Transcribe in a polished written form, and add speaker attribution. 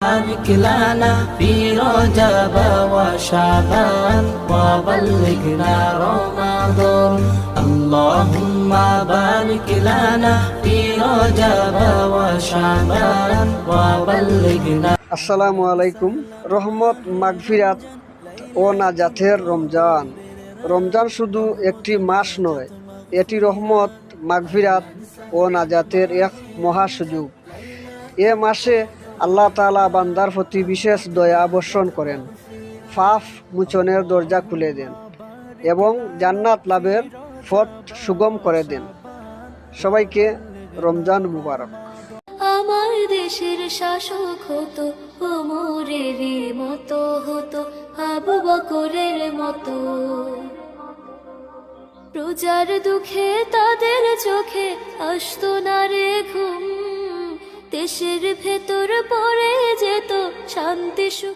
Speaker 1: بارك لنا في رجب وشعبان وبلغنا رمضان اللهم بارك لنا في رجب وشعبان وبلغنا
Speaker 2: আসসালামু আলাইকুম। রহমত, মাগফিরাত ও নাজাতের রমজান। রমজান শুধু একটি মাস নয়, এটি রহমত, মাগফিরাত ও নাজাতের এক মহা সুযোগ। এ মাসে আল্লাহ তাআলা বান্দার প্রতি বিশেষ দয়া বর্ষণ করেন, পাপ মোচনের দরজা খুলে দেন এবং জান্নাত লাভের পথ সুগম করে দেন। সবাইকে রমজান মুবারক।
Speaker 3: আমার দেশের শাসক হতো ওমরেরই মতো, হতো আবু বকরের মতো। প্রজার দুঃখে তাদের চোখে আসতো না রে ঘুম, দেশের ভেতর পড়ে যেত শান্তি সুখ।